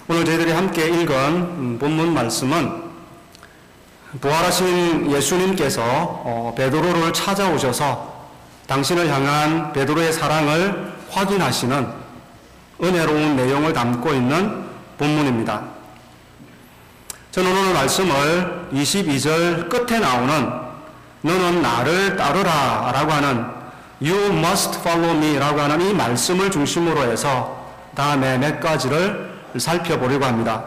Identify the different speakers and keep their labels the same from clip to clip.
Speaker 1: 오늘 저희들이 함께 읽은 본문 말씀은 부활하신 예수님께서 베드로를 찾아오셔서 당신을 향한 베드로의 사랑을 확인하시는 은혜로운 내용을 담고 있는 본문입니다. 저는 오늘 말씀을 22절 끝에 나오는 너는 나를 따르라 라고 하는 You must follow me 라고 하는 이 말씀을 중심으로 해서 다음에 몇 가지를 살펴보려고 합니다.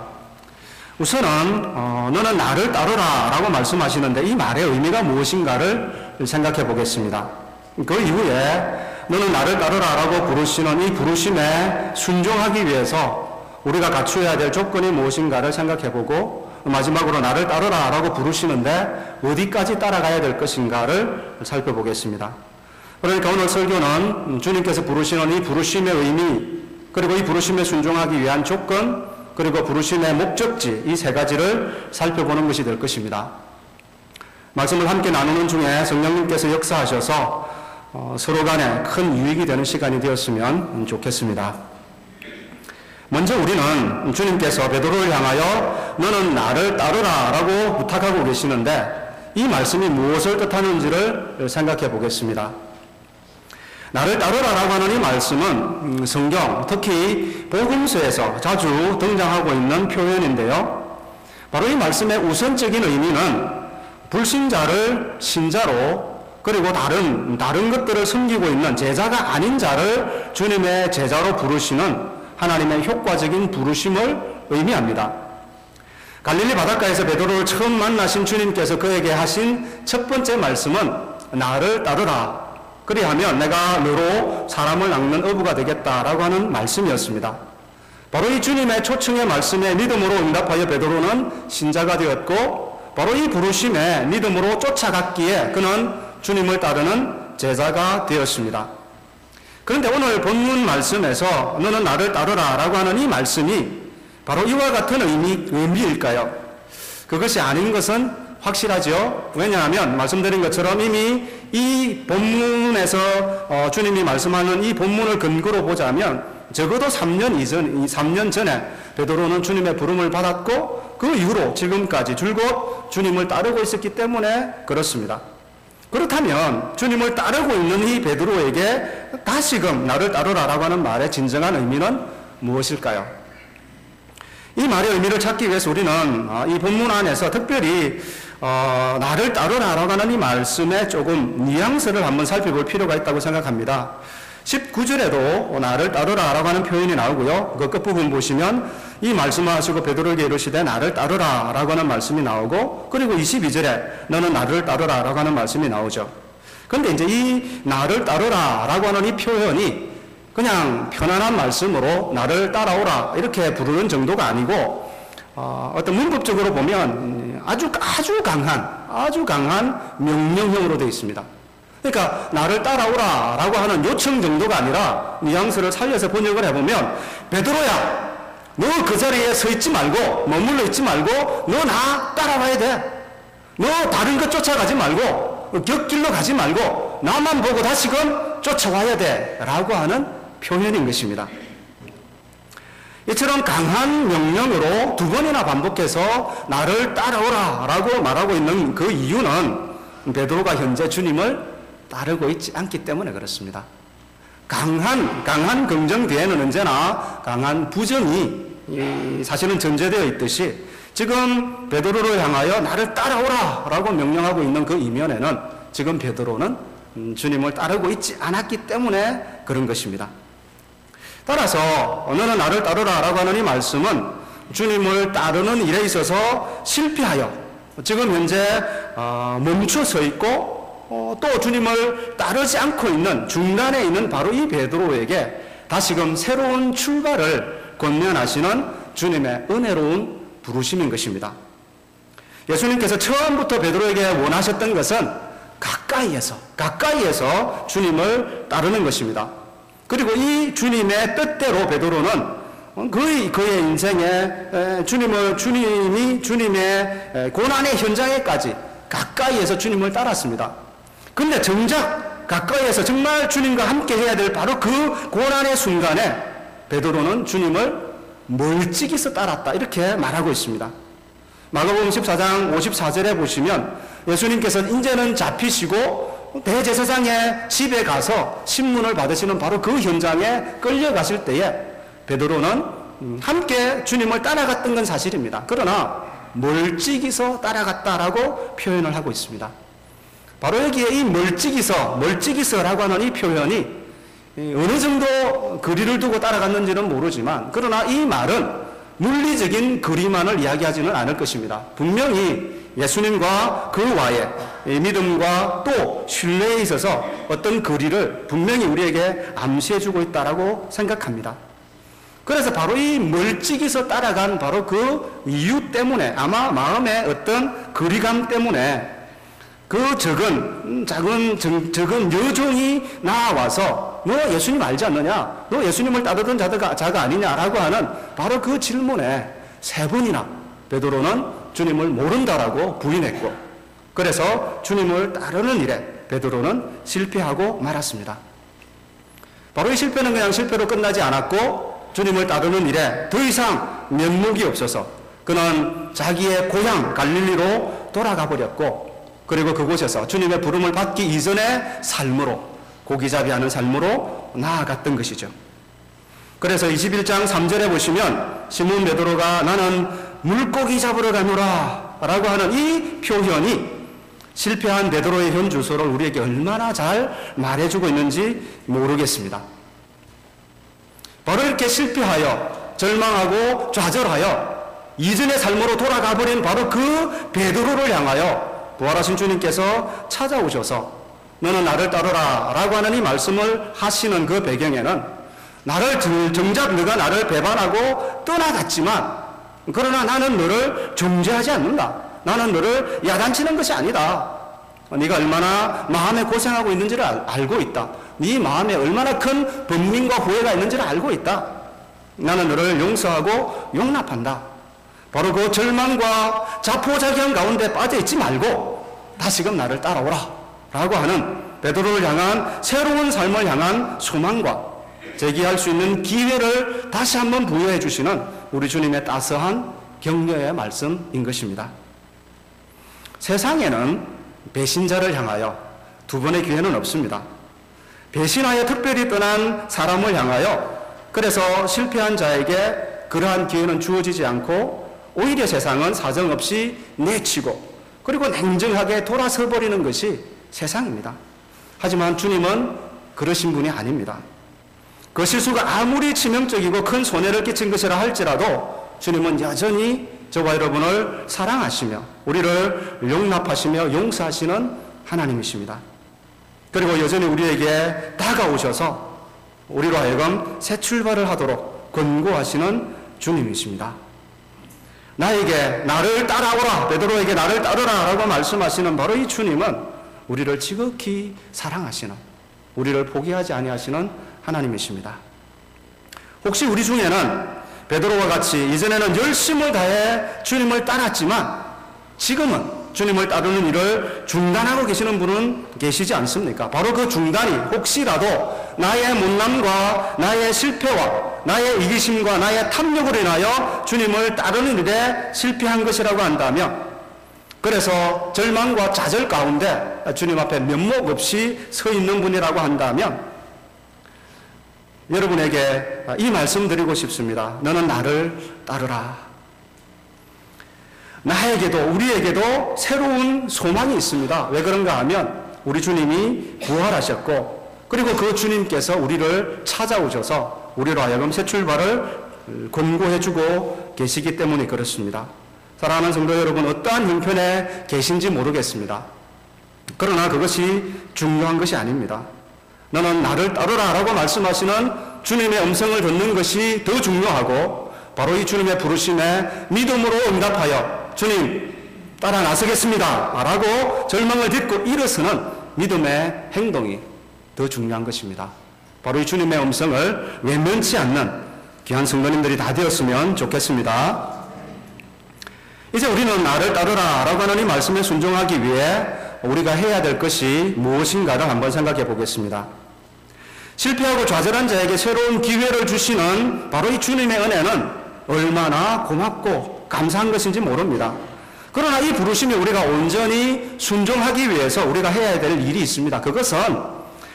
Speaker 1: 우선은 너는 나를 따르라 라고 말씀하시는데 이 말의 의미가 무엇인가를 생각해 보겠습니다. 그 이후에 너는 나를 따르라 라고 부르시는 이 부르심에 순종하기 위해서 우리가 갖추어야 될 조건이 무엇인가를 생각해 보고 마지막으로 나를 따르라 라고 부르시는데 어디까지 따라가야 될 것인가를 살펴보겠습니다. 그러니까 오늘 설교는 주님께서 부르시는 이 부르심의 의미, 그리고 이 부르심에 순종하기 위한 조건, 그리고 부르심의 목적지, 이 세 가지를 살펴보는 것이 될 것입니다. 말씀을 함께 나누는 중에 성령님께서 역사하셔서 서로 간에 큰 유익이 되는 시간이 되었으면 좋겠습니다. 먼저 우리는 주님께서 베드로를 향하여 너는 나를 따르라 라고 부탁하고 계시는데 이 말씀이 무엇을 뜻하는지를 생각해 보겠습니다. 나를 따르라라고 하는 이 말씀은 성경, 특히 복음서에서 자주 등장하고 있는 표현인데요. 바로 이 말씀의 우선적인 의미는 불신자를 신자로, 그리고 다른 것들을 섬기고 있는 제자가 아닌 자를 주님의 제자로 부르시는 하나님의 효과적인 부르심을 의미합니다. 갈릴리 바닷가에서 베드로를 처음 만나신 주님께서 그에게 하신 첫 번째 말씀은 나를 따르라. 그리하면 내가 너로 사람을 낚는 어부가 되겠다라고 하는 말씀이었습니다. 바로 이 주님의 초청의 말씀에 믿음으로 응답하여 베드로는 신자가 되었고, 바로 이 부르심에 믿음으로 쫓아갔기에 그는 주님을 따르는 제자가 되었습니다. 그런데 오늘 본문 말씀에서 너는 나를 따르라 라고 하는 이 말씀이 바로 이와 같은 의미일까요? 그것이 아닌 것은 확실하죠. 왜냐하면 말씀드린 것처럼 이미 이 본문에서 주님이 말씀하는 이 본문을 근거로 보자면 적어도 3년 전에 베드로는 주님의 부름을 받았고 그 이후로 지금까지 줄곧 주님을 따르고 있었기 때문에 그렇습니다. 그렇다면 주님을 따르고 있는 이 베드로에게 다시금 나를 따르라라고 하는 말의 진정한 의미는 무엇일까요? 이 말의 의미를 찾기 위해서 우리는 이 본문 안에서 특별히 나를 따르라라고 하는 이 말씀에 조금 뉘앙스를 한번 살펴볼 필요가 있다고 생각합니다. 19절에도 나를 따르라라고 하는 표현이 나오고요. 그 끝부분 보시면 이 말씀하시고 베드로에게 이르시되 나를 따르라라고 하는 말씀이 나오고, 그리고 22절에 너는 나를 따르라라고 하는 말씀이 나오죠. 그런데 이제 이 나를 따르라라고 하는 이 표현이 그냥 편안한 말씀으로 나를 따라오라 이렇게 부르는 정도가 아니고 어떤 문법적으로 보면 아주 강한 명령형으로 되어 있습니다. 그러니까 나를 따라오라 라고 하는 요청 정도가 아니라 뉘앙스를 살려서 번역을 해보면 베드로야 너 그 자리에 서 있지 말고 머물러 있지 말고 너 나 따라와야 돼. 너 다른 것 쫓아가지 말고 곁길로 가지 말고 나만 보고 다시금 쫓아와야 돼 라고 하는 표현인 것입니다. 이처럼 강한 명령으로 두 번이나 반복해서 나를 따라오라 라고 말하고 있는 그 이유는 베드로가 현재 주님을 따르고 있지 않기 때문에 그렇습니다. 강한 긍정 뒤에는 언제나 강한 부정이 사실은 전제되어 있듯이 지금 베드로를 향하여 나를 따라오라 라고 명령하고 있는 그 이면에는 지금 베드로는 주님을 따르고 있지 않았기 때문에 그런 것입니다. 따라서 너는 나를 따르라 라고 하는 이 말씀은 주님을 따르는 일에 있어서 실패하여 지금 현재 멈춰 서 있고 또 주님을 따르지 않고 있는 중간에 있는 바로 이 베드로에게 다시금 새로운 출발을 권면하시는 주님의 은혜로운 부르심인 것입니다. 예수님께서 처음부터 베드로에게 원하셨던 것은 가까이에서 주님을 따르는 것입니다. 그리고 이 주님의 뜻대로 베드로는 그의 인생에 주님의 고난의 현장에까지 가까이에서 주님을 따랐습니다. 그런데 정작 가까이에서 정말 주님과 함께 해야 될 바로 그 고난의 순간에 베드로는 주님을 멀찍이서 따랐다 이렇게 말하고 있습니다. 마가복음 14장 54절에 보시면 예수님께서 이제는 잡히시고 대제사장의 집에 가서 신문을 받으시는 바로 그 현장에 끌려가실 때에 베드로는 함께 주님을 따라갔던 건 사실입니다. 그러나 멀찍이서 따라갔다라고 표현을 하고 있습니다. 바로 여기에 이 멀찍이서라고 하는 이 표현이 어느 정도 거리를 두고 따라갔는지는 모르지만 그러나 이 말은 물리적인 거리만을 이야기하지는 않을 것입니다. 분명히 예수님과 그와의 믿음과 또 신뢰에 있어서 어떤 거리를 분명히 우리에게 암시해주고 있다라고 생각합니다. 그래서 바로 이 멀찍이서 따라간 바로 그 이유 때문에 아마 마음의 어떤 거리감 때문에 그 적은 여종이 나와서 너 예수님 알지 않느냐? 너 예수님을 따르던 자가 아니냐라고 하는 바로 그 질문에 3번이나 베드로는 주님을 모른다라고 부인했고 그래서 주님을 따르는 일에 베드로는 실패하고 말았습니다. 바로 이 실패는 그냥 실패로 끝나지 않았고 주님을 따르는 일에 더 이상 면목이 없어서 그는 자기의 고향 갈릴리로 돌아가 버렸고 그리고 그곳에서 주님의 부름을 받기 이전의 삶으로 고기잡이하는 삶으로 나아갔던 것이죠. 그래서 21장 3절에 보시면 시몬 베드로가 나는 물고기 잡으러 가노라 라고 하는 이 표현이 실패한 베드로의 현 주소를 우리에게 얼마나 잘 말해주고 있는지 모르겠습니다. 바로 이렇게 실패하여 절망하고 좌절하여 이전의 삶으로 돌아가 버린 바로 그 베드로를 향하여 부활하신 주님께서 찾아오셔서 너는 나를 따르라 라고 하는 이 말씀을 하시는 그 배경에는 나를 정작 너가 나를 배반하고 떠나갔지만 그러나 나는 너를 정죄하지 않는다. 나는 너를 야단치는 것이 아니다. 네가 얼마나 마음에 고생하고 있는지를 알고 있다. 네 마음에 얼마나 큰 번민과 후회가 있는지를 알고 있다. 나는 너를 용서하고 용납한다. 바로 그 절망과 자포자기한 가운데 빠져있지 말고 다시금 나를 따라오라 라고 하는 베드로를 향한 새로운 삶을 향한 소망과 제기할 수 있는 기회를 다시 한번 부여해 주시는 우리 주님의 따스한 격려의 말씀인 것입니다. 세상에는 배신자를 향하여 2번의 기회는 없습니다. 배신하여 특별히 떠난 사람을 향하여 그래서 실패한 자에게 그러한 기회는 주어지지 않고 오히려 세상은 사정없이 내치고 그리고 냉정하게 돌아서 버리는 것이 세상입니다. 하지만 주님은 그러신 분이 아닙니다. 그 실수가 아무리 치명적이고 큰 손해를 끼친 것이라 할지라도 주님은 여전히 저와 여러분을 사랑하시며 우리를 용납하시며 용서하시는 하나님이십니다. 그리고 여전히 우리에게 다가오셔서 우리로 하여금 새 출발을 하도록 권고하시는 주님이십니다. 나에게 나를 따라오라, 베드로에게 나를 따르라 라고 말씀하시는 바로 이 주님은 우리를 지극히 사랑하시는, 우리를 포기하지 아니하시는 하나님이십니다. 혹시 우리 중에는 베드로와 같이 이전에는 열심을 다해 주님을 따랐지만 지금은 주님을 따르는 일을 중단하고 계시는 분은 계시지 않습니까? 바로 그 중단이 혹시라도 나의 못남과 나의 실패와 나의 이기심과 나의 탐욕으로 인하여 주님을 따르는 일에 실패한 것이라고 한다면, 그래서 절망과 좌절 가운데 주님 앞에 면목 없이 서 있는 분이라고 한다면 여러분에게 이 말씀 드리고 싶습니다. 너는 나를 따르라. 나에게도 우리에게도 새로운 소망이 있습니다. 왜 그런가 하면 우리 주님이 부활하셨고 그리고 그 주님께서 우리를 찾아오셔서 우리로 하여금 새 출발을 권고해주고 계시기 때문에 그렇습니다. 사랑하는 성도 여러분, 어떠한 형편에 계신지 모르겠습니다. 그러나 그것이 중요한 것이 아닙니다. 너는 나를 따르라 라고 말씀하시는 주님의 음성을 듣는 것이 더 중요하고 바로 이 주님의 부르심에 믿음으로 응답하여 주님 따라 나서겠습니다 라고 절망을 딛고 일어서는 믿음의 행동이 더 중요한 것입니다. 바로 이 주님의 음성을 외면치 않는 귀한 성도님들이 다 되었으면 좋겠습니다. 이제 우리는 나를 따르라 라고 하는 이 말씀에 순종하기 위해 우리가 해야 될 것이 무엇인가를 한번 생각해 보겠습니다. 실패하고 좌절한 자에게 새로운 기회를 주시는 바로 이 주님의 은혜는 얼마나 고맙고 감사한 것인지 모릅니다. 그러나 이 부르심에 우리가 온전히 순종하기 위해서 우리가 해야 될 일이 있습니다. 그것은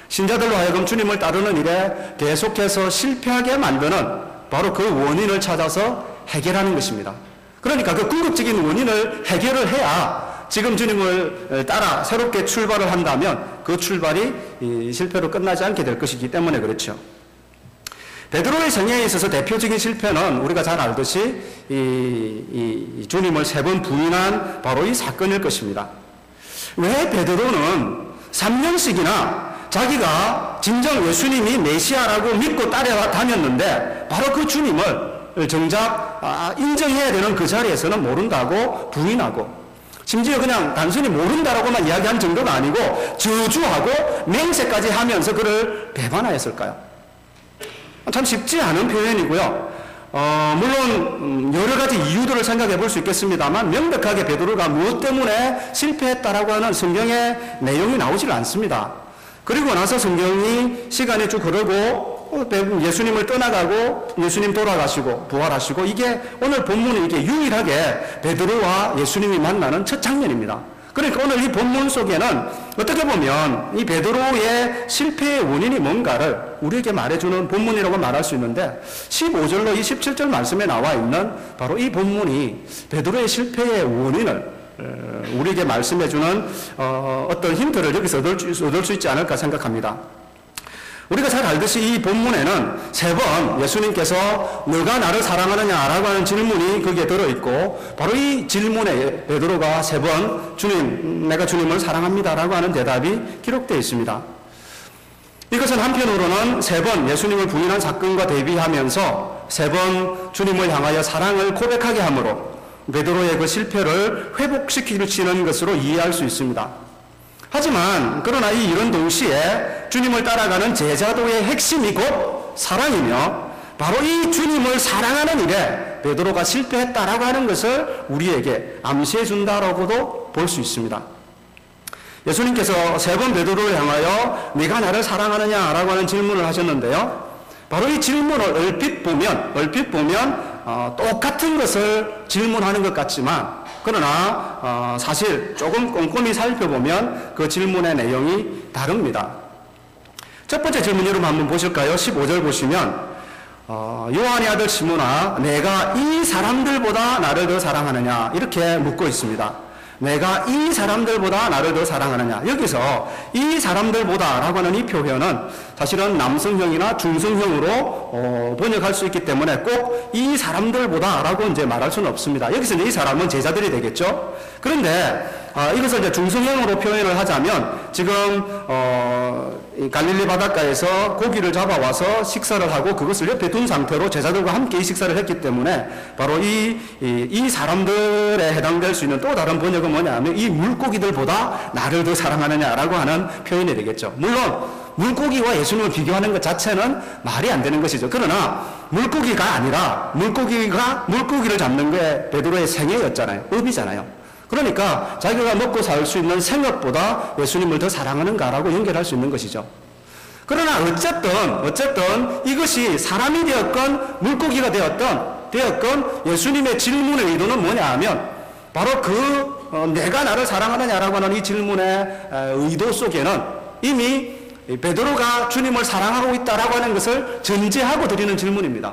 Speaker 1: 신자들로 하여금 주님을 따르는 일에 계속해서 실패하게 만드는 바로 그 원인을 찾아서 해결하는 것입니다. 그러니까 그 궁극적인 원인을 해결을 해야 지금 주님을 따라 새롭게 출발을 한다면 그 출발이 실패로 끝나지 않게 될 것이기 때문에 그렇죠. 베드로의 생애에 있어서 대표적인 실패는 우리가 잘 알듯이 이 주님을 3번 부인한 바로 이 사건일 것입니다. 왜 베드로는 3년씩이나 자기가 진정 예수님이 메시아라고 믿고 따라와 다녔는데 바로 그 주님을 정작 인정해야 되는 그 자리에서는 모른다고 부인하고, 심지어 그냥 단순히 모른다라고만 이야기한 정도가 아니고 저주하고 맹세까지 하면서 그를 배반하였을까요? 참 쉽지 않은 표현이고요. 물론 여러 가지 이유들을 생각해 볼 수 있겠습니다만 명백하게 베드로가 무엇 때문에 실패했다라고 하는 성경의 내용이 나오질 않습니다. 그리고 나서 성경이 시간이 쭉 흐르고 예수님을 떠나가고 예수님 돌아가시고 부활하시고, 이게 오늘 본문은 이게 유일하게 베드로와 예수님이 만나는 첫 장면입니다. 그러니까 오늘 이 본문 속에는 어떻게 보면 이 베드로의 실패의 원인이 뭔가를 우리에게 말해주는 본문이라고 말할 수 있는데, 15절로 이 17절 말씀에 나와 있는 바로 이 본문이 베드로의 실패의 원인을 우리에게 말씀해주는 어떤 힌트를 여기서 얻을 수 있지 않을까 생각합니다. 우리가 잘 알듯이 이 본문에는 3번 예수님께서 너가 나를 사랑하느냐라고 하는 질문이 거기에 들어있고, 바로 이 질문에 베드로가 3번 주님, 내가 주님을 사랑합니다라고 하는 대답이 기록되어 있습니다. 이것은 한편으로는 3번 예수님을 부인한 사건과 대비하면서 3번 주님을 향하여 사랑을 고백하게 함으로 베드로의 그 실패를 회복시키는 것으로 이해할 수 있습니다. 하지만 그러나 이 이런 동시에 주님을 따라가는 제자도의 핵심이 곧 사랑이며, 바로 이 주님을 사랑하는 일에 베드로가 실패했다라고 하는 것을 우리에게 암시해 준다라고도 볼 수 있습니다. 예수님께서 3번 베드로를 향하여 네가 나를 사랑하느냐라고 하는 질문을 하셨는데요, 바로 이 질문을 얼핏 보면 똑같은 것을 질문하는 것 같지만, 그러나 사실 조금 꼼꼼히 살펴보면 그 질문의 내용이 다릅니다. 첫 번째 질문 여러분 한번 보실까요? 15절 보시면 요한의 아들 시몬아, 내가 이 사람들보다 나를 더 사랑하느냐, 이렇게 묻고 있습니다. 내가 이 사람들보다 나를 더 사랑하느냐. 여기서 이 사람들보다 라고 하는 이 표현은 사실은 남성형이나 중성형으로 번역할 수 있기 때문에 꼭 이 사람들보다 라고 이제 말할 수는 없습니다. 여기서 이제 이 사람은 제자들이 되겠죠. 그런데 이것을 이제 중성형으로 표현을 하자면, 지금 갈릴리 바닷가에서 고기를 잡아와서 식사를 하고 그것을 옆에 둔 상태로 제자들과 함께 이 식사를 했기 때문에 바로 이 사람들에 해당될 수 있는 또 다른 번역은 뭐냐면 이 물고기들보다 나를 더 사랑하느냐라고 하는 표현이 되겠죠. 물론 물고기와 예수님을 비교하는 것 자체는 말이 안 되는 것이죠. 그러나 물고기가 아니라 물고기를 잡는 게 베드로의 생애였잖아요. 업이잖아요. 그러니까 자기가 먹고 살 수 있는 생업보다 예수님을 더 사랑하는가라고 연결할 수 있는 것이죠. 그러나 어쨌든 이것이 사람이 되었건 물고기가 되었건 예수님의 질문의 의도는 뭐냐 하면 바로 내가 나를 사랑하느냐라고 하는 이 질문의 의도 속에는 이미 베드로가 주님을 사랑하고 있다라고 하는 것을 전제하고 드리는 질문입니다.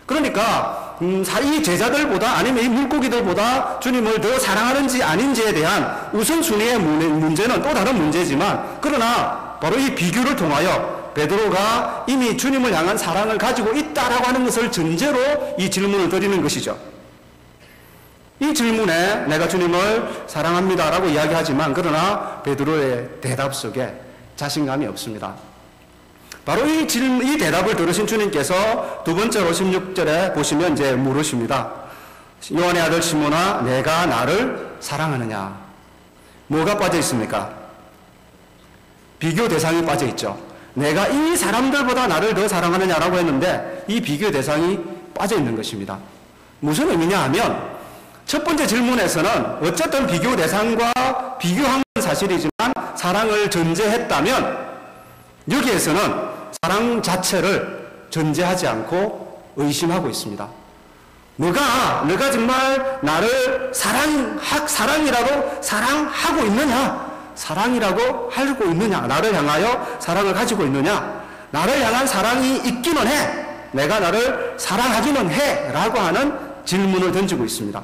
Speaker 1: 그러니까 이 제자들보다 아니면 이 물고기들보다 주님을 더 사랑하는지 아닌지에 대한 우선순위의 문제는 또 다른 문제지만, 그러나 바로 이 비교를 통하여 베드로가 이미 주님을 향한 사랑을 가지고 있다라고 하는 것을 전제로 이 질문을 드리는 것이죠. 이 질문에 내가 주님을 사랑합니다라고 이야기하지만, 그러나 베드로의 대답 속에 자신감이 없습니다. 바로 이 대답을 들으신 주님께서 두 번째로 16절에 보시면 이제 물으십니다. 요한의 아들 시몬아, 내가 나를 사랑하느냐? 뭐가 빠져 있습니까? 비교 대상이 빠져 있죠. 내가 이 사람들보다 나를 더 사랑하느냐라고 했는데 이 비교 대상이 빠져 있는 것입니다. 무슨 의미냐 하면, 첫 번째 질문에서는 어쨌든 비교 대상과 비교한 건 사실이지만 사랑을 전제했다면, 여기에서는 사랑 자체를 전제하지 않고 의심하고 있습니다. 너가 정말 나를 사랑이라고 사랑하고 있느냐? 사랑이라고 알고 있느냐? 나를 향하여 사랑을 가지고 있느냐? 나를 향한 사랑이 있기는 해. 내가 나를 사랑하기는 해. 라고 하는 질문을 던지고 있습니다.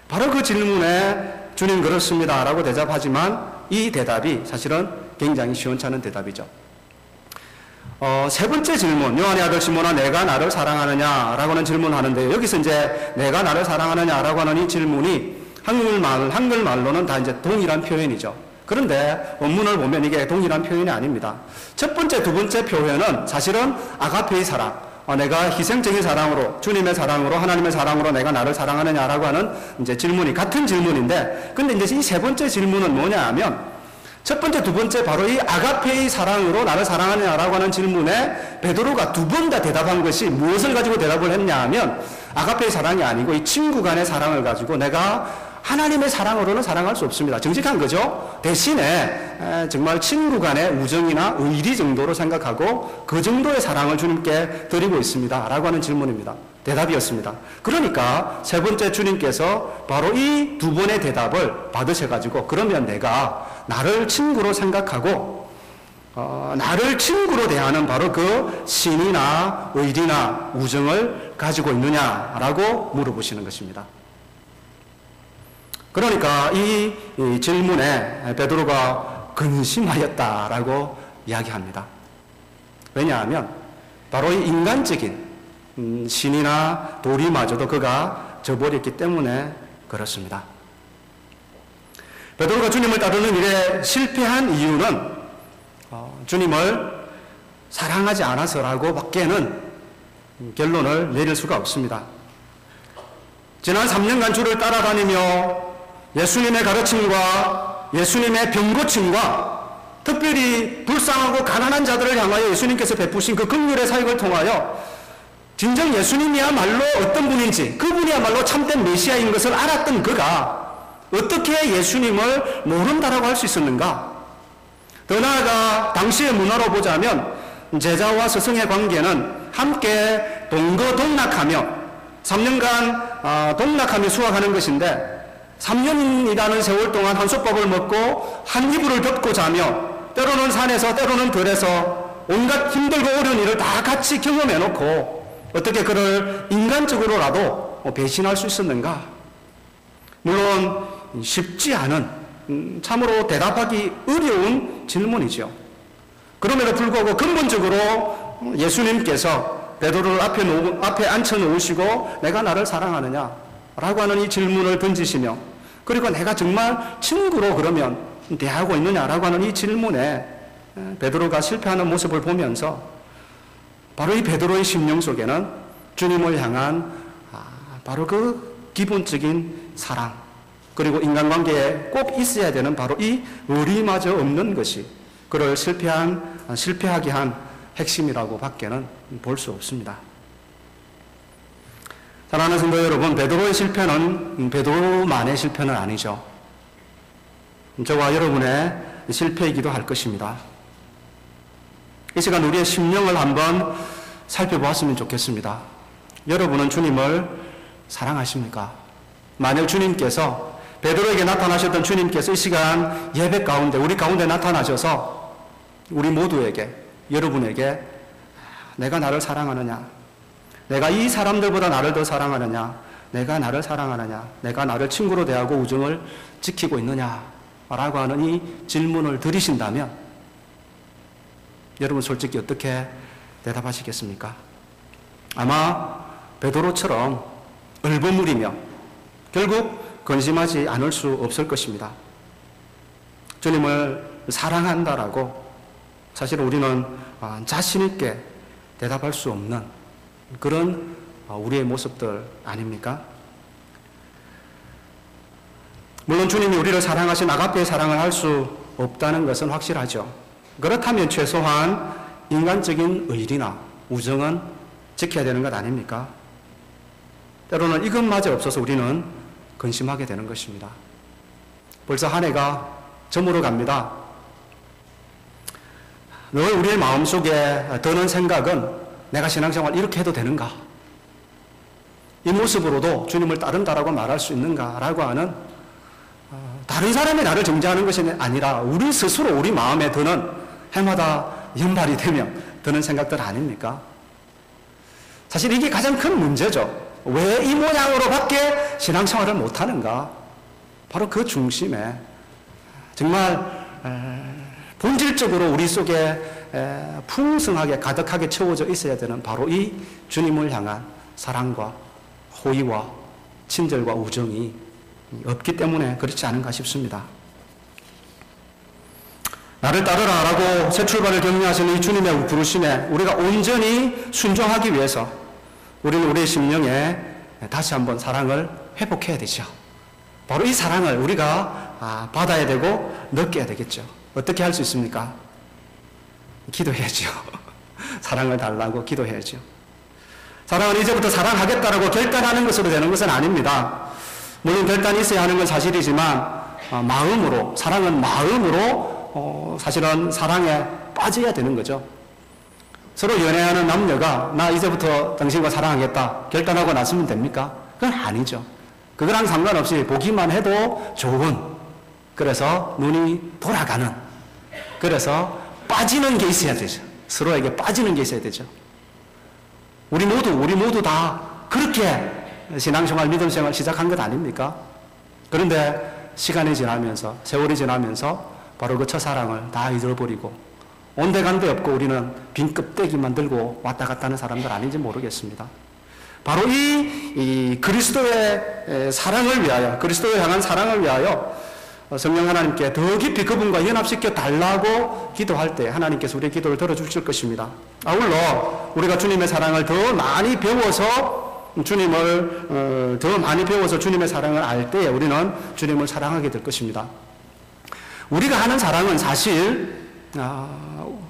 Speaker 1: 바로 그 질문에 주님 그렇습니다. 라고 대답하지만 이 대답이 사실은 굉장히 시원찮은 대답이죠. 세 번째 질문, 요한의 아들 시몬아 내가 나를 사랑하느냐? 라고 하는 질문하는데 여기서 이제 내가 나를 사랑하느냐? 라고 하는 이 질문이 한글말로는 다 이제 동일한 표현이죠. 그런데 원문을 보면 이게 동일한 표현이 아닙니다. 첫 번째, 두 번째 표현은 사실은 아가페의 사랑, 내가 희생적인 사랑으로, 주님의 사랑으로, 하나님의 사랑으로 내가 나를 사랑하느냐라고 하는 이제 질문이 같은 질문인데, 근데 이제 이 세 번째 질문은 뭐냐 하면, 첫 번째, 두 번째 바로 이 아가페의 사랑으로 나를 사랑하느냐라고 하는 질문에 베드로가 두 번 다 대답한 것이 무엇을 가지고 대답을 했냐 하면, 아가페의 사랑이 아니고 이 친구 간의 사랑을 가지고 내가 하나님의 사랑으로는 사랑할 수 없습니다. 정직한 거죠. 대신에 정말 친구 간의 우정이나 의리 정도로 생각하고 그 정도의 사랑을 주님께 드리고 있습니다. 라고 하는 질문입니다. 대답이었습니다. 그러니까 세 번째 주님께서 바로 이 두 번의 대답을 받으셔가지고 그러면 내가 나를 친구로 생각하고 나를 친구로 대하는 바로 그 신이나 의리나 우정을 가지고 있느냐라고 물어보시는 것입니다. 그러니까 이 질문에 베드로가 근심하였다라고 이야기합니다. 왜냐하면 바로 이 인간적인 신이나 도리마저도 그가 저버렸기 때문에 그렇습니다. 베드로가 주님을 따르는 일에 실패한 이유는 주님을 사랑하지 않아서라고 밖에는 결론을 내릴 수가 없습니다. 지난 3년간 주를 따라다니며 예수님의 가르침과 예수님의 병고침과 특별히 불쌍하고 가난한 자들을 향하여 예수님께서 베푸신 그 긍휼의 사역을 통하여 진정 예수님이야말로 어떤 분인지, 그분이야말로 참된 메시아인 것을 알았던 그가 어떻게 예수님을 모른다라고 할 수 있었는가? 더 나아가 당시의 문화로 보자면 제자와 스승의 관계는 함께 동거동락하며 3년간 동락하며 수학하는 것인데 3년이라는 세월 동안 한솥밥을 먹고 한 이불을 덮고 자며 때로는 산에서 때로는 들에서 온갖 힘들고 어려운 일을 다 같이 경험해놓고 어떻게 그를 인간적으로라도 배신할 수 있었는가? 물론 쉽지 않은 참으로 대답하기 어려운 질문이죠. 그럼에도 불구하고 근본적으로 예수님께서 베드로를 앞에 앉혀놓으시고 내가 나를 사랑하느냐? 라고 하는 이 질문을 던지시며 그리고 내가 정말 친구로 그러면 대하고 있느냐라고 하는 이 질문에 베드로가 실패하는 모습을 보면서 바로 이 베드로의 심령 속에는 주님을 향한 바로 그 기본적인 사랑 그리고 인간관계에 꼭 있어야 되는 바로 이 의리마저 없는 것이 그를 실패하게 한 핵심이라고 밖에는 볼 수 없습니다. 사랑하는 성도 여러분, 베드로의 실패는 베드로만의 실패는 아니죠. 저와 여러분의 실패이기도 할 것입니다. 이 시간 우리의 심령을 한번 살펴보았으면 좋겠습니다. 여러분은 주님을 사랑하십니까? 만약 주님께서 베드로에게 나타나셨던 주님께서 이 시간 예배 가운데 우리 가운데 나타나셔서 우리 모두에게 여러분에게 내가 나를 사랑하느냐? 내가 이 사람들보다 나를 더 사랑하느냐? 내가 나를 사랑하느냐? 내가 나를 친구로 대하고 우정을 지키고 있느냐? 라고 하는 이 질문을 드리신다면 여러분 솔직히 어떻게 대답하시겠습니까? 아마 베드로처럼 얼버무리며 결국 근심하지 않을 수 없을 것입니다. 주님을 사랑한다라고 사실 우리는 자신 있게 대답할 수 없는 그런 우리의 모습들 아닙니까? 물론 주님이 우리를 사랑하신 아가페의 사랑을 할 수 없다는 것은 확실하죠. 그렇다면 최소한 인간적인 의리나 우정은 지켜야 되는 것 아닙니까? 때로는 이것마저 없어서 우리는 근심하게 되는 것입니다. 벌써 한 해가 저물어 갑니다. 늘 우리의 마음속에 드는 생각은 내가 신앙생활 이렇게 해도 되는가? 이 모습으로도 주님을 따른다라고 말할 수 있는가라고 하는 다른 사람이 나를 정죄하는 것이 아니라 우리 스스로 우리 마음에 드는 해마다 연말이 되면 드는 생각들 아닙니까? 사실 이게 가장 큰 문제죠. 왜 이 모양으로밖에 신앙생활을 못하는가? 바로 그 중심에 정말 본질적으로 우리 속에 풍성하게 가득하게 채워져 있어야 되는 바로 이 주님을 향한 사랑과 호의와 친절과 우정이 없기 때문에 그렇지 않은가 싶습니다. 나를 따르라라고 새 출발을 격려하시는 이 주님의 부르심에 우리가 온전히 순종하기 위해서 우리는 우리의 심령에 다시 한번 사랑을 회복해야 되죠. 바로 이 사랑을 우리가 받아야 되고 느껴야 되겠죠. 어떻게 할 수 있습니까? 기도해야죠. 사랑을 달라고 기도해야죠. 사랑은 이제부터 사랑하겠다라고 결단하는 것으로 되는 것은 아닙니다. 물론 결단이 있어야 하는 건 사실이지만 마음으로, 사랑은 마음으로 사실은 사랑에 빠져야 되는 거죠. 서로 연애하는 남녀가 나 이제부터 당신과 사랑하겠다 결단하고 나서면 됩니까? 그건 아니죠. 그거랑 상관없이 보기만 해도 좋은, 그래서 눈이 돌아가는, 그래서 빠지는 게 있어야 되죠. 서로에게 빠지는 게 있어야 되죠. 우리 모두 다 그렇게 신앙생활, 믿음생활 시작한 것 아닙니까? 그런데 시간이 지나면서, 세월이 지나면서 바로 그 첫사랑을 다 잊어버리고 온데간데 없고 우리는 빈 껍데기만 들고 왔다 갔다 하는 사람들 아닌지 모르겠습니다. 바로 이 그리스도의 사랑을 위하여, 그리스도를 향한 사랑을 위하여 성령 하나님께 더 깊이 그분과 연합시켜 달라고 기도할 때 하나님께서 우리의 기도를 들어주실 것입니다. 아울러 우리가 주님의 사랑을 더 많이 배워서 주님의 사랑을 알 때에 우리는 주님을 사랑하게 될 것입니다. 우리가 하는 사랑은 사실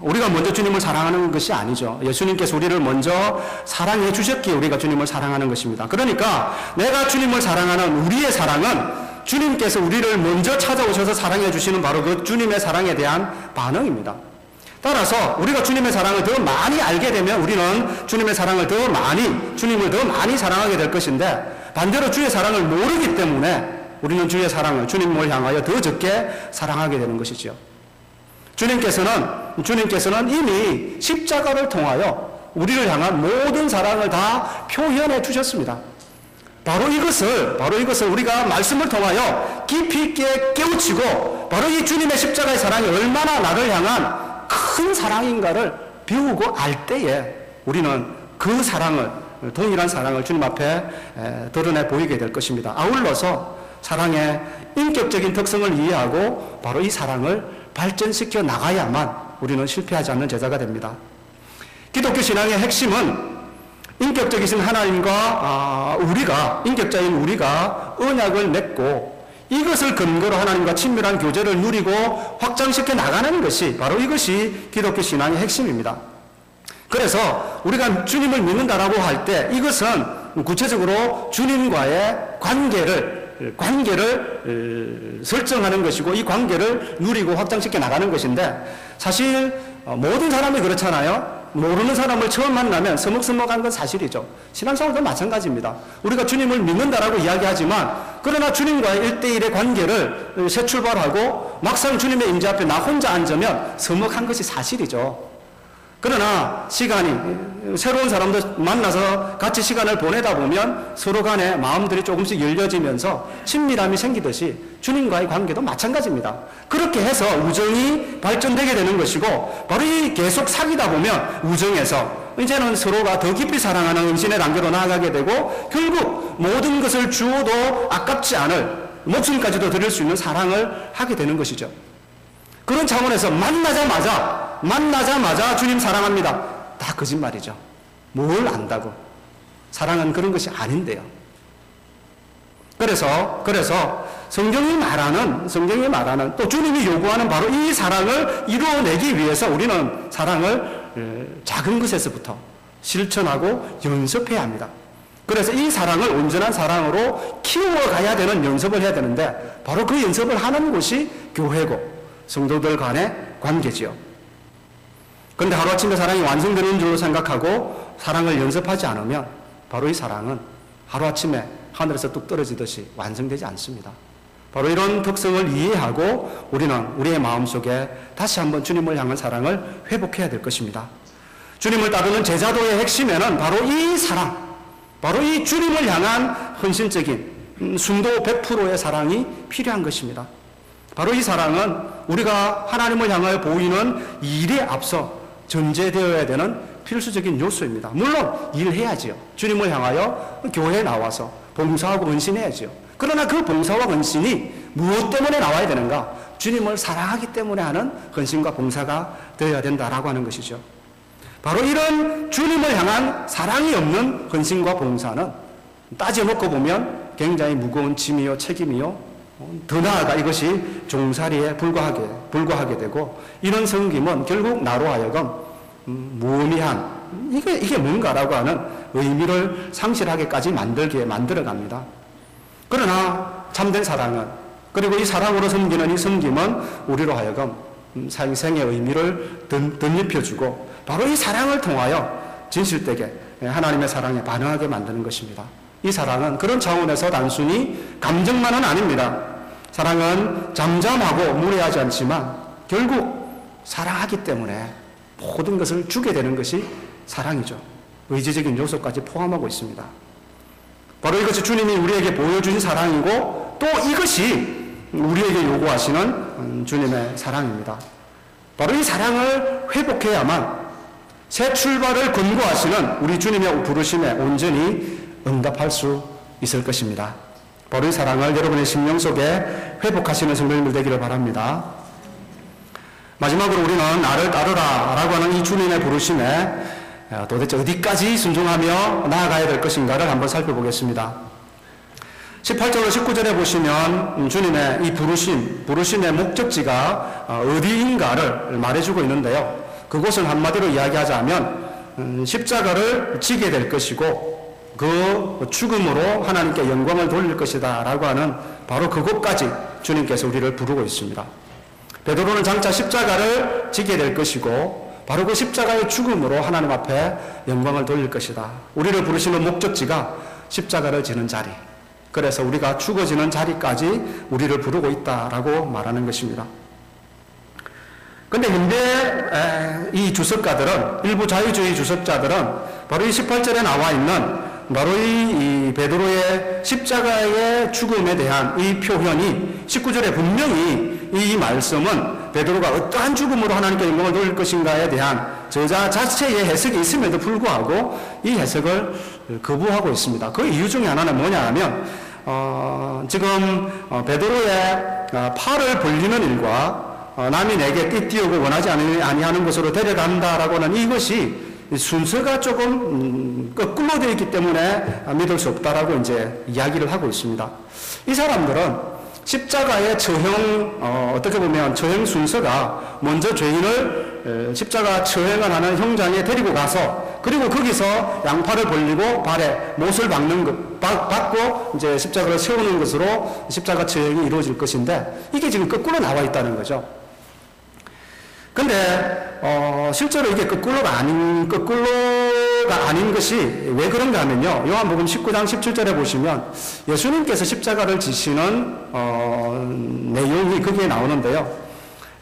Speaker 1: 우리가 먼저 주님을 사랑하는 것이 아니죠. 예수님께서 우리를 먼저 사랑해 주셨기에 우리가 주님을 사랑하는 것입니다. 그러니까 내가 주님을 사랑하는 우리의 사랑은 주님께서 우리를 먼저 찾아오셔서 사랑해 주시는 바로 그 주님의 사랑에 대한 반응입니다. 따라서 우리가 주님의 사랑을 더 많이 알게 되면 우리는 주님의 사랑을 더 많이, 주님을 더 많이 사랑하게 될 것인데, 반대로 주의 사랑을 모르기 때문에 우리는 주의 사랑을, 주님을 향하여 더 적게 사랑하게 되는 것이죠. 주님께서는 이미 십자가를 통하여 우리를 향한 모든 사랑을 다 표현해 주셨습니다. 바로 이것을 우리가 말씀을 통하여 깊이 있게 깨우치고 바로 이 주님의 십자가의 사랑이 얼마나 나를 향한 큰 사랑인가를 배우고 알 때에 우리는 그 사랑을, 동일한 사랑을 주님 앞에 드러내 보이게 될 것입니다. 아울러서 사랑의 인격적인 특성을 이해하고 바로 이 사랑을 발전시켜 나가야만 우리는 실패하지 않는 제자가 됩니다. 기독교 신앙의 핵심은 인격적이신 하나님과 인격자인 우리가 언약을 맺고 이것을 근거로 하나님과 친밀한 교제를 누리고 확장시켜 나가는 것이 바로 이것이 기독교 신앙의 핵심입니다. 그래서 우리가 주님을 믿는다라고 할 때 이것은 구체적으로 주님과의 관계를 설정하는 것이고 이 관계를 누리고 확장시켜 나가는 것인데, 사실 모든 사람이 그렇잖아요. 모르는 사람을 처음 만나면 서먹서먹한 건 사실이죠. 신앙생활도 마찬가지입니다. 우리가 주님을 믿는다라고 이야기하지만 그러나 주님과의 1대1의 관계를 새 출발하고 막상 주님의 임재 앞에 나 혼자 앉으면 서먹한 것이 사실이죠. 그러나 새로운 사람들 만나서 같이 시간을 보내다 보면 서로 간에 마음들이 조금씩 열려지면서 친밀함이 생기듯이 주님과의 관계도 마찬가지입니다. 그렇게 해서 우정이 발전되게 되는 것이고, 바로 이 계속 사귀다 보면 우정에서 이제는 서로가 더 깊이 사랑하는 은신의 단계로 나아가게 되고, 결국 모든 것을 주어도 아깝지 않을, 목숨까지도 드릴 수 있는 사랑을 하게 되는 것이죠. 그런 차원에서 만나자마자 주님 사랑합니다. 다 거짓말이죠. 뭘 안다고. 사랑은 그런 것이 아닌데요. 그래서 성경이 말하는 또 주님이 요구하는 바로 이 사랑을 이루어내기 위해서 우리는 사랑을 작은 것에서부터 실천하고 연습해야 합니다. 그래서 이 사랑을 온전한 사랑으로 키워가야 되는 연습을 해야 되는데, 바로 그 연습을 하는 곳이 교회고 성도들 간의 관계지요. 그런데 하루아침에 사랑이 완성되는 줄로 생각하고 사랑을 연습하지 않으면 바로 이 사랑은 하루아침에 하늘에서 뚝 떨어지듯이 완성되지 않습니다. 바로 이런 특성을 이해하고 우리는 우리의 마음속에 다시 한번 주님을 향한 사랑을 회복해야 될 것입니다. 주님을 따르는 제자도의 핵심에는 바로 이 사랑, 바로 이 주님을 향한 헌신적인 순도 100%의 사랑이 필요한 것입니다. 바로 이 사랑은 우리가 하나님을 향하여 보이는 일에 앞서 전제되어야 되는 필수적인 요소입니다. 물론 일해야지요. 주님을 향하여 교회에 나와서 봉사하고 헌신해야지요. 그러나 그 봉사와 헌신이 무엇 때문에 나와야 되는가? 주님을 사랑하기 때문에 하는 헌신과 봉사가 되어야 된다라고 하는 것이죠. 바로 이런 주님을 향한 사랑이 없는 헌신과 봉사는 따져놓고 보면 굉장히 무거운 짐이요 책임이요, 더 나아가 이것이 종살이에 불과하게 되고, 이런 섬김은 결국 나로 하여금 무의미한 이게 뭔가라고 하는 의미를 상실하게까지 만들어갑니다. 그러나 참된 사랑은, 그리고 이 사랑으로 섬기는 이 섬김은 우리로 하여금 생의 의미를 덧입혀주고 바로 이 사랑을 통하여 진실되게 하나님의 사랑에 반응하게 만드는 것입니다. 이 사랑은 그런 차원에서 단순히 감정만은 아닙니다. 사랑은 잠잠하고 무례하지 않지만 결국 사랑하기 때문에 모든 것을 주게 되는 것이 사랑이죠. 의지적인 요소까지 포함하고 있습니다. 바로 이것이 주님이 우리에게 보여주신 사랑이고 또 이것이 우리에게 요구하시는 주님의 사랑입니다. 바로 이 사랑을 회복해야만 새 출발을 권고하시는 우리 주님의 부르심에 온전히 응답할 수 있을 것입니다. 바로 이 사랑을 여러분의 심령 속에 회복하시는 성도님들 되기를 바랍니다. 마지막으로 우리는 나를 따르라 라고 하는 이 주님의 부르심에 도대체 어디까지 순종하며 나아가야 될 것인가를 한번 살펴보겠습니다. 18절로 19절에 보시면 주님의 이 부르심의 목적지가 어디인가를 말해주고 있는데요. 그곳을 한마디로 이야기하자면 십자가를 지게 될 것이고 그 죽음으로 하나님께 영광을 돌릴 것이다 라고 하는 바로 그곳까지 주님께서 우리를 부르고 있습니다. 베드로는 장차 십자가를 지게 될 것이고 바로 그 십자가의 죽음으로 하나님 앞에 영광을 돌릴 것이다. 우리를 부르시는 목적지가 십자가를 지는 자리, 그래서 우리가 죽어지는 자리까지 우리를 부르고 있다라고 말하는 것입니다. 근데 현대 이 주석가들은, 일부 자유주의 주석자들은 바로 이 18절에 나와 있는 바로 이 베드로의 십자가의 죽음에 대한 이 표현이 19절에 분명히 이 말씀은 베드로가 어떠한 죽음으로 하나님께 영광을 돌릴 것인가에 대한 저자 자체의 해석이 있음에도 불구하고 이 해석을 거부하고 있습니다. 그 이유 중에 하나는 뭐냐 하면 지금 베드로의 팔을 벌리는 일과 남이 내게 띠띠우고 원하지 아니하는 것으로 데려간다라고 하는 이것이 순서가 조금 거꾸로 되어 있기 때문에 믿을 수 없다라고 이제 이야기를 하고 있습니다. 이 사람들은 십자가의 어떻게 보면 처형 순서가 먼저 죄인을 십자가 처형을 하는 형장에 데리고 가서 그리고 거기서 양팔을 벌리고 발에 못을 박고 이제 십자가를 세우는 것으로 십자가 처형이 이루어질 것인데 이게 지금 거꾸로 나와 있다는 거죠. 근데 실제로 이게 거꾸로가 아닌 것이 왜 그런가 하면요. 요한복음 19장 17절에 보시면 예수님께서 십자가를 지시는 내용이 거기에 나오는데요.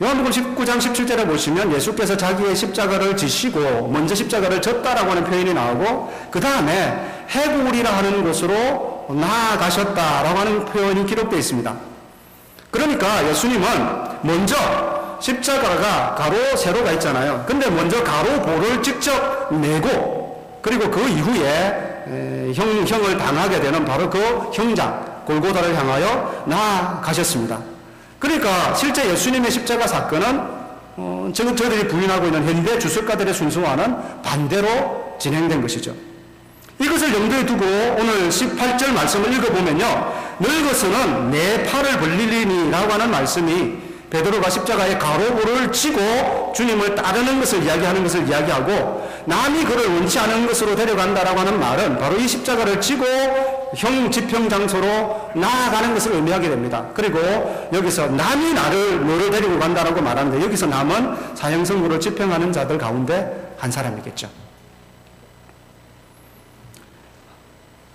Speaker 1: 요한복음 19장 17절에 보시면 예수께서 자기의 십자가를 지시고 먼저 십자가를 졌다라고 하는 표현이 나오고 그 다음에 해구리라 하는 곳으로 나아가셨다라고 하는 표현이 기록되어 있습니다. 그러니까 예수님은 먼저 십자가가 가로 세로가 있잖아요. 근데 먼저 가로 볼을 직접 내고 그리고 그 이후에 형을 당하게 되는 바로 그 형장 골고다를 향하여 나아가셨습니다. 그러니까 실제 예수님의 십자가 사건은 지금 저들이 부인하고 있는 현대 주석가들의 순서와는 반대로 진행된 것이죠. 이것을 염두에 두고 오늘 18절 말씀을 읽어보면요. 늙어서는 내 팔을 벌리리니 라고 하는 말씀이 베드로가 십자가에 가로볼을 치고 주님을 따르는 것을 이야기하고 남이 그를 원치 않은 것으로 데려간다라고 하는 말은 바로 이 십자가를 치고 집형 장소로 나아가는 것을 의미하게 됩니다. 그리고 여기서 남이 너를 데리고 간다라고 말하는데 여기서 남은 사형선고를 집행하는 자들 가운데 한 사람이겠죠.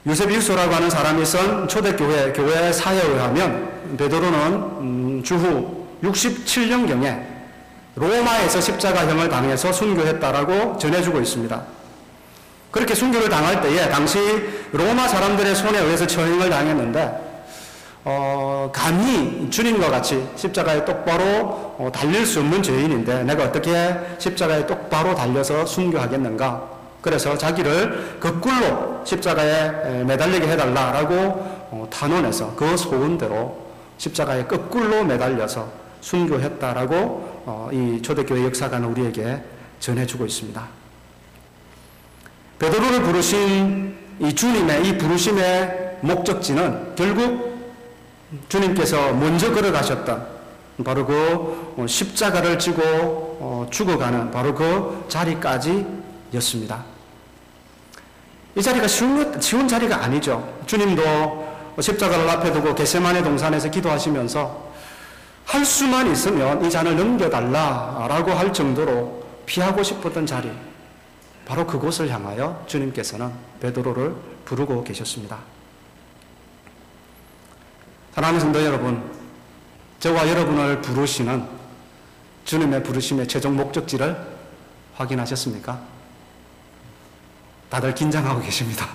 Speaker 1: 유세비우스라고 하는 사람이 쓴 초대교회 교회 사회에 의하면 베드로는 주후 67년경에 로마에서 십자가형을 당해서 순교했다라고 전해주고 있습니다. 그렇게 순교를 당할 때에 당시 로마 사람들의 손에 의해서 처형을 당했는데 감히 주님과 같이 십자가에 똑바로 달릴 수 없는 죄인인데 내가 어떻게 십자가에 똑바로 달려서 순교하겠는가? 그래서 자기를 거꾸로 십자가에 매달리게 해달라라고 탄원해서 그 소원대로 십자가에 거꾸로 매달려서 순교했다라고 이 초대교회 역사가는 우리에게 전해주고 있습니다. 베드로를 부르신 이 주님의 이 부르심의 목적지는 결국 주님께서 먼저 걸어가셨던 바로 그 십자가를 지고 죽어가는 바로 그 자리까지였습니다. 이 자리가 쉬운 자리가 아니죠. 주님도 십자가를 앞에 두고 겟세마네 동산에서 기도하시면서 할 수만 있으면 이 잔을 넘겨달라라고 할 정도로 피하고 싶었던 자리, 바로 그곳을 향하여 주님께서는 베드로를 부르고 계셨습니다. 사랑하는 성도 여러분, 저와 여러분을 부르시는 주님의 부르심의 최종 목적지를 확인하셨습니까? 다들 긴장하고 계십니다.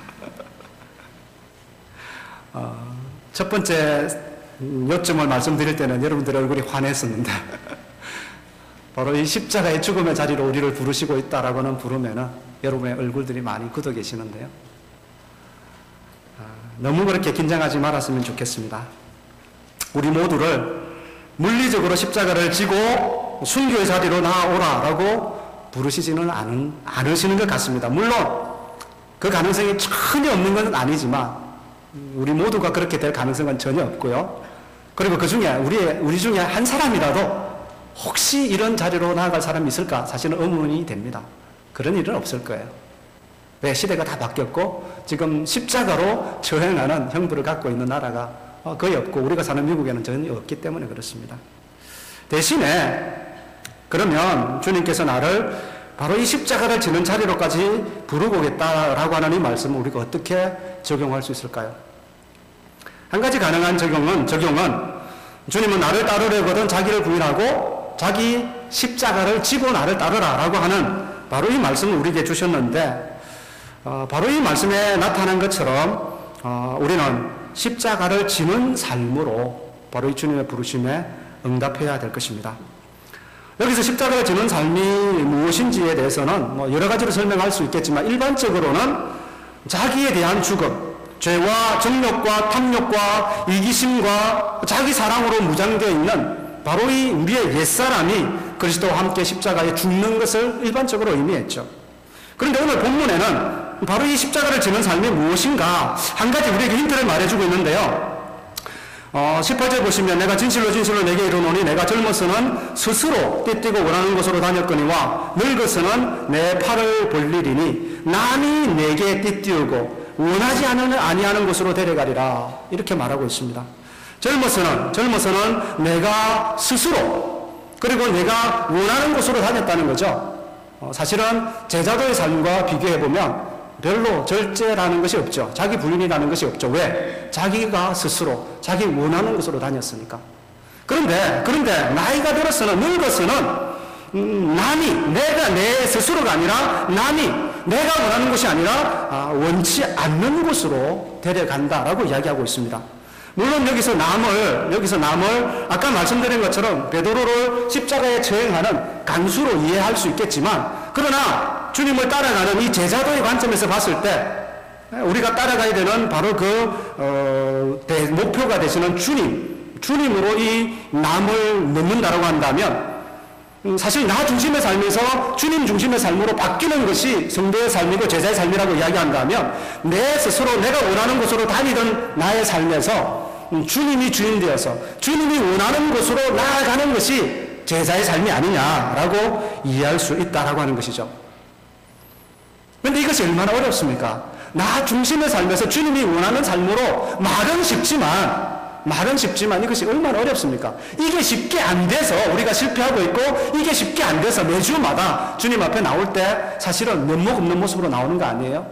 Speaker 1: 첫 번째 요점을 말씀드릴 때는 여러분들의 얼굴이 환했었는데 바로 이 십자가의 죽음의 자리로 우리를 부르시고 있다라고는 부르면은 여러분의 얼굴들이 많이 굳어 계시는데요. 너무 그렇게 긴장하지 말았으면 좋겠습니다. 우리 모두를 물리적으로 십자가를 지고 순교의 자리로 나아오라라고 부르시지는 않으시는 것 같습니다. 물론 그 가능성이 전혀 없는 건 아니지만 우리 모두가 그렇게 될 가능성은 전혀 없고요. 그리고 그 중에 우리 중에 한 사람이라도 혹시 이런 자리로 나아갈 사람이 있을까? 사실은 의문이 됩니다. 그런 일은 없을 거예요. 왜? 시대가 다 바뀌었고 지금 십자가로 처형하는 형부를 갖고 있는 나라가 거의 없고 우리가 사는 미국에는 전혀 없기 때문에 그렇습니다. 대신에 그러면 주님께서 나를 바로 이 십자가를 지는 자리로까지 부르고 오겠다라고 하는 이 말씀을 우리가 어떻게 적용할 수 있을까요? 한 가지 가능한 적용은 주님은 나를 따르려거든 자기를 부인하고 자기 십자가를 지고 나를 따르라라고 하는 바로 이 말씀을 우리에게 주셨는데 바로 이 말씀에 나타난 것처럼 우리는 십자가를 지는 삶으로 바로 이 주님의 부르심에 응답해야 될 것입니다. 여기서 십자가를 지는 삶이 무엇인지에 대해서는 여러 가지로 설명할 수 있겠지만 일반적으로는 자기에 대한 죽음, 죄와 정욕과 탐욕과 이기심과 자기 사랑으로 무장되어 있는 바로 이 우리의 옛사람이 그리스도와 함께 십자가에 죽는 것을 일반적으로 의미했죠. 그런데 오늘 본문에는 바로 이 십자가를 지는 삶이 무엇인가 한 가지 우리에게 힌트를 말해주고 있는데요. 18절 보시면 내가 진실로 진실로 내게 이르노니 내가 젊어서는 스스로 띠뛰고 원하는 곳으로 다녔거니와 늙어서는 내 팔을 벌리리니 남이 내게 띠뛰우고 원하지 아니하는 곳으로 데려가리라 이렇게 말하고 있습니다. 젊어서는 내가 스스로 그리고 내가 원하는 곳으로 다녔다는 거죠. 사실은 제자도의 삶과 비교해보면 별로 절제라는 것이 없죠. 자기 부인이라는 것이 없죠. 왜? 자기가 스스로 자기 원하는 곳으로 다녔으니까. 그런데 나이가 들어서는 늙어서는 남이 내가 내 스스로가 아니라 남이 내가 원하는 곳이 아니라 원치 않는 곳으로 데려간다라고 이야기하고 있습니다. 물론 여기서 남을 아까 말씀드린 것처럼 베드로를 십자가에 처형하는 간수로 이해할 수 있겠지만 그러나 주님을 따라가는 이 제자도의 관점에서 봤을 때 우리가 따라가야 되는 바로 목표가 되시는 주님으로 이 남을 넣는다라고 한다면 사실 나 중심의 삶에서 주님 중심의 삶으로 바뀌는 것이 성도의 삶이고 제자의 삶이라고 이야기한다면 내 스스로 내가 원하는 곳으로 다니던 나의 삶에서 주님이 주인 되어서 주님이 원하는 곳으로 나아가는 것이 제자의 삶이 아니냐라고 이해할 수 있다라고 하는 것이죠. 그런데 이것이 얼마나 어렵습니까? 나 중심의 삶에서 주님이 원하는 삶으로 말은 쉽지만 이것이 얼마나 어렵습니까? 이게 쉽게 안 돼서 우리가 실패하고 있고 이게 쉽게 안 돼서 매주마다 주님 앞에 나올 때 사실은 면목 없는 모습으로 나오는 거 아니에요?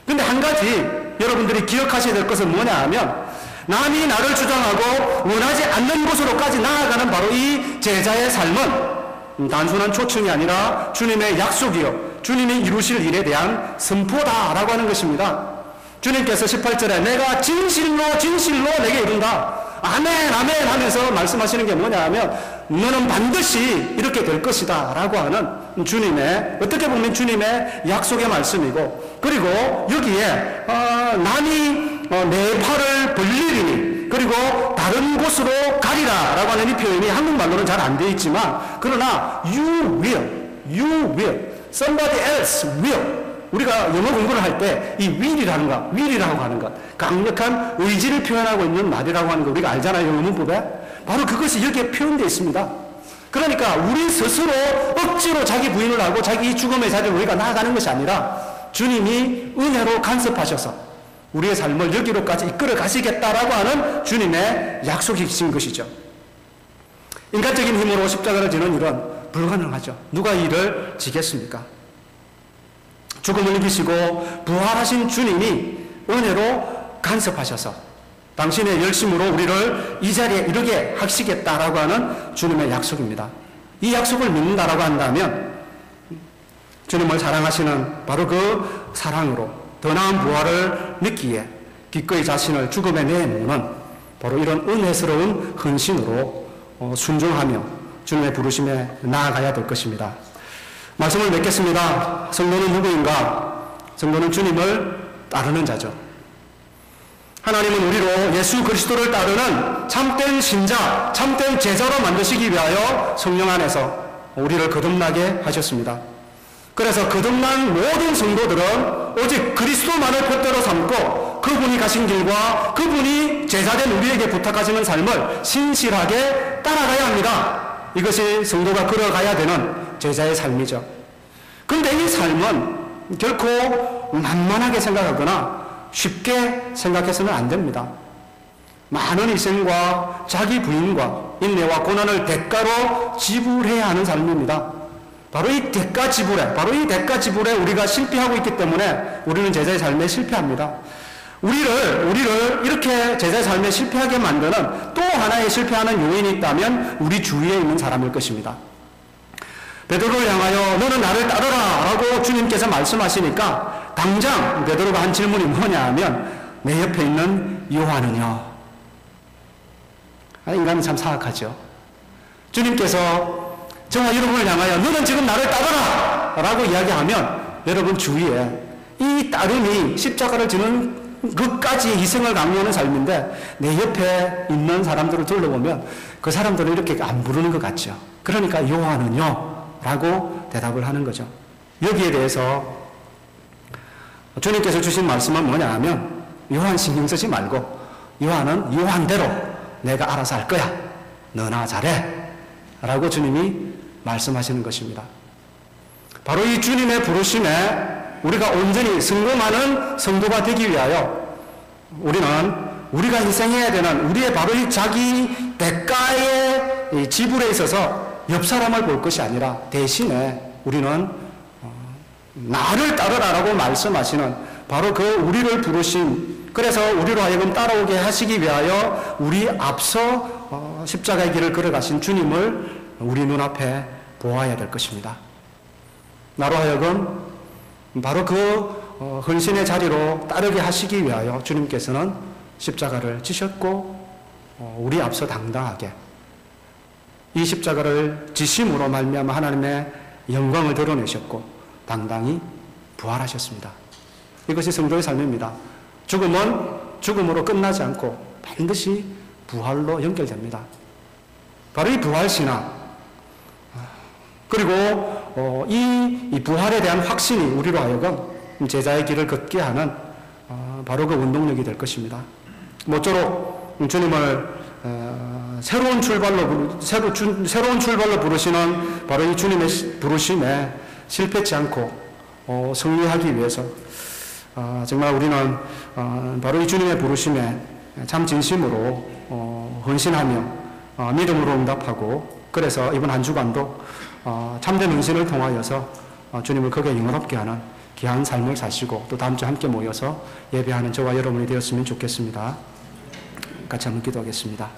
Speaker 1: 근데 한 가지 여러분들이 기억하셔야 될 것은 뭐냐 하면 남이 나를 주장하고 원하지 않는 곳으로까지 나아가는 바로 이 제자의 삶은 단순한 초청이 아니라 주님의 약속이요, 주님이 이루실 일에 대한 선포다라고 하는 것입니다. 주님께서 18절에 내가 진실로 진실로 내게 이룬다, 아멘 아멘 하면서 말씀하시는 게 뭐냐 하면 너는 반드시 이렇게 될 것이다 라고 하는 주님의, 어떻게 보면 주님의 약속의 말씀이고, 그리고 여기에 남이 내 팔을 벌리리니 그리고 다른 곳으로 가리라 라고 하는 이 표현이 한국말로는 잘 안 되어 있지만, 그러나 you will, somebody else will, 우리가 영어 공부를 할 때 이 will이라고 하는 것, 강력한 의지를 표현하고 있는 말이라고 하는 거 우리가 알잖아요, 영어 문법에. 바로 그것이 여기에 표현되어 있습니다. 그러니까 우리 스스로 억지로 자기 부인을 하고 자기 죽음의 자리로 우리가 나아가는 것이 아니라 주님이 은혜로 간섭하셔서 우리의 삶을 여기로까지 이끌어 가시겠다라고 하는 주님의 약속이신 것이죠. 인간적인 힘으로 십자가를 지는 일은 불가능하죠. 누가 이 일을 지겠습니까? 죽음을 이기시고 부활하신 주님이 은혜로 간섭하셔서 당신의 열심으로 우리를 이 자리에 이르게 하시겠다라고 하는 주님의 약속입니다. 이 약속을 믿는다라고 한다면 주님을 사랑하시는 바로 그 사랑으로 더 나은 부활을 믿기에 기꺼이 자신을 죽음에 내모는 바로 이런 은혜스러운 헌신으로 순종하며 주님의 부르심에 나아가야 될 것입니다. 말씀을 맺겠습니다. 성도는 누구인가? 성도는 주님을 따르는 자죠. 하나님은 우리로 예수 그리스도를 따르는 참된 신자, 참된 제자로 만드시기 위하여 성령 안에서 우리를 거듭나게 하셨습니다. 그래서 거듭난 모든 성도들은 오직 그리스도만을 표대로 삼고 그분이 가신 길과 그분이 제자된 우리에게 부탁하시는 삶을 신실하게 따라가야 합니다. 이것이 성도가 걸어가야 되는 제자의 삶이죠. 그런데 이 삶은 결코 만만하게 생각하거나 쉽게 생각해서는 안 됩니다. 많은 희생과 자기 부인과 인내와 고난을 대가로 지불해야 하는 삶입니다. 바로 이 대가 지불에 우리가 실패하고 있기 때문에 우리는 제자의 삶에 실패합니다. 우리를 이렇게 제자의 삶에 실패하게 만드는 또 하나의 실패하는 요인이 있다면 우리 주위에 있는 사람일 것입니다. 베드로를 향하여 너는 나를 따르라 라고 주님께서 말씀하시니까 당장 베드로가 한 질문이 뭐냐 하면 내 옆에 있는 요한은요. 인간은 참 사악하죠. 주님께서 저와 여러분을 향하여 너는 지금 나를 따르라 라고 이야기하면 여러분 주위에 이 따름이 십자가를 지는 끝까지의 희생을 강요하는 삶인데 내 옆에 있는 사람들을 둘러보면 그 사람들은 이렇게 안 부르는 것 같죠. 그러니까 요한은요 라고 대답을 하는 거죠. 여기에 대해서 주님께서 주신 말씀은 뭐냐 하면 요한 신경 쓰지 말고 요한은 요한대로 내가 알아서 할 거야. 너나 잘해 라고 주님이 말씀하시는 것입니다. 바로 이 주님의 부르심에 우리가 온전히 성공하는 성도가 되기 위하여 우리가 희생해야 되는 우리의 바로 이 자기 대가의 지불에 있어서 옆 사람을 볼 것이 아니라 대신에 우리는 나를 따르라라고 말씀하시는 바로 그 우리를 부르신, 그래서 우리로 하여금 따라오게 하시기 위하여 우리 앞서 십자가의 길을 걸어가신 주님을 우리 눈앞에 보아야 될 것입니다. 나로 하여금 바로 그 헌신의 자리로 따르게 하시기 위하여 주님께서는 십자가를 지셨고 우리 앞서 당당하게 이 십자가를 지심으로 말미암아 하나님의 영광을 드러내셨고 당당히 부활하셨습니다. 이것이 성도의 삶입니다. 죽음은 죽음으로 끝나지 않고 반드시 부활로 연결됩니다. 바로 이 부활신앙 그리고 이 부활에 대한 확신이 우리로 하여금 제자의 길을 걷게 하는 바로 그 운동력이 될 것입니다. 모쪼록 주님을 새로운 출발로 부르시는 바로 이 주님의 부르심에 실패치 않고 승리하기 위해서 정말 우리는 바로 이 주님의 부르심에 참 진심으로 헌신하며 믿음으로 응답하고 그래서 이번 한 주간도 참된 헌신을 통하여서 주님을 크게 영원롭게 하는 귀한 삶을 사시고 또 다음 주 함께 모여서 예배하는 저와 여러분이 되었으면 좋겠습니다. 같이 한번 기도하겠습니다.